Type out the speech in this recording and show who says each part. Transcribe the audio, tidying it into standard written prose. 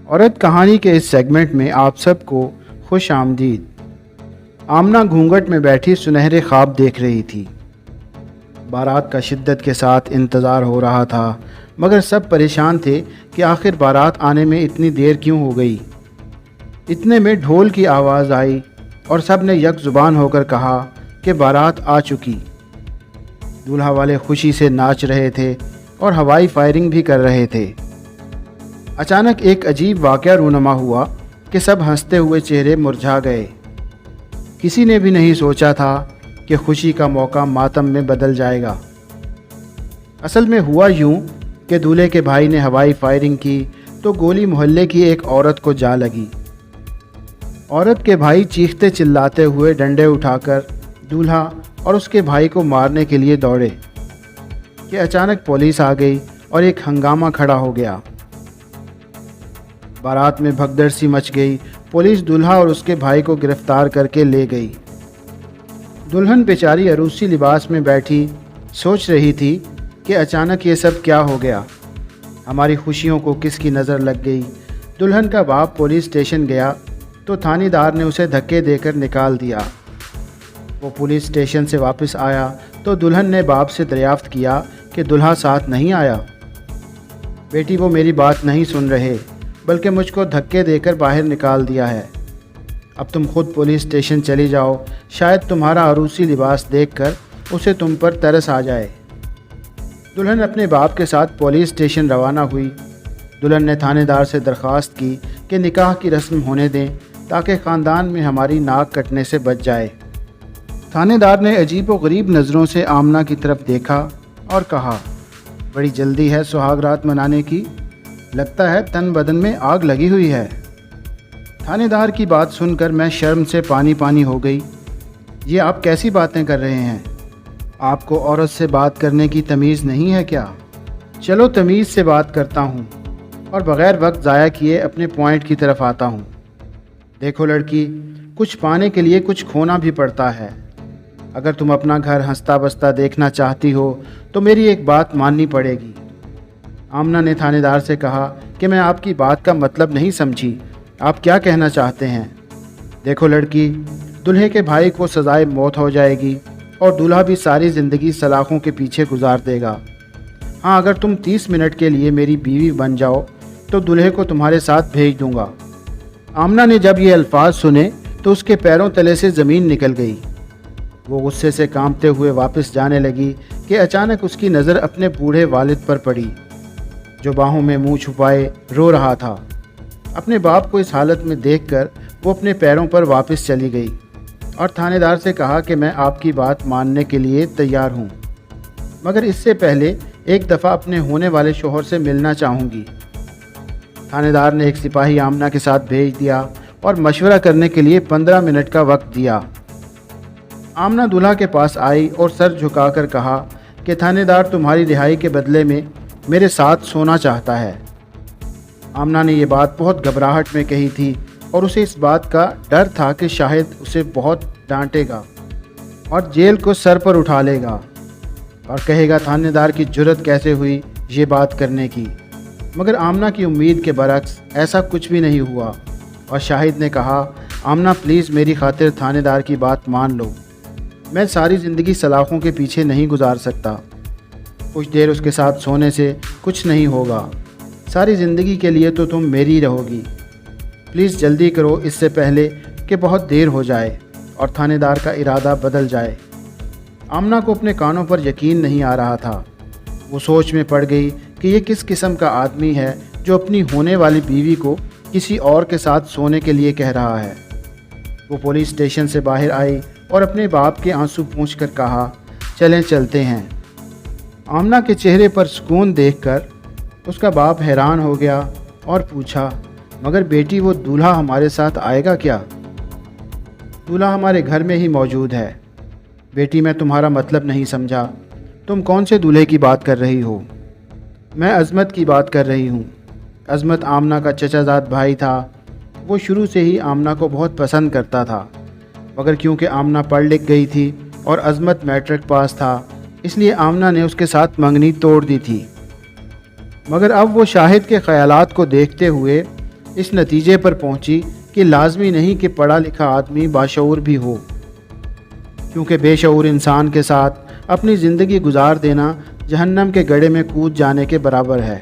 Speaker 1: عورت کہانی کے اس سیگمنٹ میں آپ سب کو خوش آمدید۔ آمنہ گھونگھٹ میں بیٹھی سنہرے خواب دیکھ رہی تھی۔ بارات کا شدت کے ساتھ انتظار ہو رہا تھا، مگر سب پریشان تھے کہ آخر بارات آنے میں اتنی دیر کیوں ہو گئی۔ اتنے میں ڈھول کی آواز آئی اور سب نے یک زبان ہو کر کہا کہ بارات آ چکی۔ دولہا والے خوشی سے ناچ رہے تھے اور ہوائی فائرنگ بھی کر رہے تھے۔ اچانک ایک عجیب واقعہ رونما ہوا کہ سب ہنستے ہوئے چہرے مرجھا گئے۔ کسی نے بھی نہیں سوچا تھا کہ خوشی کا موقع ماتم میں بدل جائے گا۔ اصل میں ہوا یوں کہ دولہے کے بھائی نے ہوائی فائرنگ کی تو گولی محلے کی ایک عورت کو جا لگی۔ عورت کے بھائی چیختے چلاتے ہوئے ڈنڈے اٹھا کر دولہا اور اس کے بھائی کو مارنے کے لیے دوڑے کہ اچانک پولیس آ گئی اور ایک ہنگامہ کھڑا ہو گیا۔ بارات میں بھگدڑ سی مچ گئی۔ پولیس دولہا اور اس کے بھائی کو گرفتار کر کے لے گئی۔ دلہن بیچاری عروسی لباس میں بیٹھی سوچ رہی تھی کہ اچانک یہ سب کیا ہو گیا، ہماری خوشیوں کو کس کی نظر لگ گئی۔ دلہن کا باپ پولیس اسٹیشن گیا تو تھانے دار نے اسے دھکے دے کر نکال دیا۔ وہ پولیس اسٹیشن سے واپس آیا تو دلہن نے باپ سے دریافت کیا کہ دولہا ساتھ نہیں آیا۔ بیٹی وہ میری بات نہیں سن رہے بلکہ مجھ کو دھکے دے کر باہر نکال دیا ہے۔ اب تم خود پولیس اسٹیشن چلی جاؤ، شاید تمہارا عروسی لباس دیکھ کر اسے تم پر ترس آ جائے۔ دلہن اپنے باپ کے ساتھ پولیس اسٹیشن روانہ ہوئی۔ دلہن نے تھانے دار سے درخواست کی کہ نکاح کی رسم ہونے دیں تاکہ خاندان میں ہماری ناک کٹنے سے بچ جائے۔ تھانے دار نے عجیب و غریب نظروں سے آمنہ کی طرف دیکھا اور کہا، بڑی جلدی ہے سہاگ رات منانے کی، لگتا ہے تن بدن میں آگ لگی ہوئی ہے۔ تھانے دار کی بات سن کر میں شرم سے پانی پانی ہو گئی۔ یہ آپ کیسی باتیں کر رہے ہیں؟ آپ کو عورت سے بات کرنے کی تمیز نہیں ہے کیا؟ چلو تمیز سے بات کرتا ہوں اور بغیر وقت ضائع کیے اپنے پوائنٹ کی طرف آتا ہوں۔ دیکھو لڑکی، کچھ پانے کے لیے کچھ کھونا بھی پڑتا ہے۔ اگر تم اپنا گھر ہنستا بستا دیکھنا چاہتی ہو تو میری ایک بات ماننی پڑے گی۔ آمنہ نے تھانے دار سے کہا کہ میں آپ کی بات کا مطلب نہیں سمجھی، آپ کیا کہنا چاہتے ہیں؟ دیکھو لڑکی، دولہے کے بھائی کو سزائے موت ہو جائے گی اور دولہا بھی ساری زندگی سلاخوں کے پیچھے گزار دے گا۔ ہاں، اگر تم 30 منٹ کے لیے میری بیوی بن جاؤ تو دولہے کو تمہارے ساتھ بھیج دوں گا۔ آمنہ نے جب یہ الفاظ سنے تو اس کے پیروں تلے سے زمین نکل گئی۔ وہ غصے سے کانپتے ہوئے واپس جانے لگی کہ اچانک اس کی نظر اپنے بوڑھے والد پر پڑی، جو باہوں میں منہ چھپائے رو رہا تھا۔ اپنے باپ کو اس حالت میں دیکھ کر وہ اپنے پیروں پر واپس چلی گئی اور تھانے دار سے کہا کہ میں آپ کی بات ماننے کے لیے تیار ہوں، مگر اس سے پہلے ایک دفعہ اپنے ہونے والے شوہر سے ملنا چاہوں گی۔ تھانے دار نے ایک سپاہی آمنہ کے ساتھ بھیج دیا اور مشورہ کرنے کے لیے 15 منٹ کا وقت دیا۔ آمنہ دولہا کے پاس آئی اور سر جھکا کر کہا کہ تھانے دار تمہاری رہائی کے بدلے میں میرے ساتھ سونا چاہتا ہے۔ آمنہ نے یہ بات بہت گھبراہٹ میں کہی تھی اور اسے اس بات کا ڈر تھا کہ شاہد اسے بہت ڈانٹے گا اور جیل کو سر پر اٹھا لے گا اور کہے گا تھانے دار کی جرت کیسے ہوئی یہ بات کرنے کی۔ مگر آمنہ کی امید کے برعکس ایسا کچھ بھی نہیں ہوا اور شاہد نے کہا، آمنہ پلیز میری خاطر تھانے دار کی بات مان لو، میں ساری زندگی سلاخوں کے پیچھے نہیں گزار سکتا۔ کچھ دیر اس کے ساتھ سونے سے کچھ نہیں ہوگا، ساری زندگی کے لیے تو تم میری رہو گی۔ پلیز جلدی کرو اس سے پہلے کہ بہت دیر ہو جائے اور تھانے دار کا ارادہ بدل جائے۔ آمنہ کو اپنے کانوں پر یقین نہیں آ رہا تھا۔ وہ سوچ میں پڑ گئی کہ یہ کس قسم کا آدمی ہے جو اپنی ہونے والی بیوی کو کسی اور کے ساتھ سونے کے لیے کہہ رہا ہے۔ وہ پولیس اسٹیشن سے باہر آئی اور اپنے باپ کے آنسو پوچھ کر کہا، چلیں چلتے ہیں۔ آمنہ کے چہرے پر سکون دیکھ کر اس کا باپ حیران ہو گیا اور پوچھا، مگر بیٹی وہ دولہا ہمارے ساتھ آئے گا کیا؟ دولہا ہمارے گھر میں ہی موجود ہے۔ بیٹی میں تمہارا مطلب نہیں سمجھا، تم کون سے دولہے کی بات کر رہی ہو؟ میں عظمت کی بات کر رہی ہوں۔ عظمت آمنہ کا چچا زاد بھائی تھا۔ وہ شروع سے ہی آمنہ کو بہت پسند کرتا تھا، مگر کیونکہ آمنہ پڑھ لکھ گئی تھی اور عظمت میٹرک پاس تھا، اس لیے آمنہ نے اس کے ساتھ منگنی توڑ دی تھی۔ مگر اب وہ شاہد کے خیالات کو دیکھتے ہوئے اس نتیجے پر پہنچی کہ لازمی نہیں کہ پڑھا لکھا آدمی باشعور بھی ہو، کیونکہ بے شعور انسان کے ساتھ اپنی زندگی گزار دینا جہنم کے گڑھے میں کود جانے کے برابر ہے۔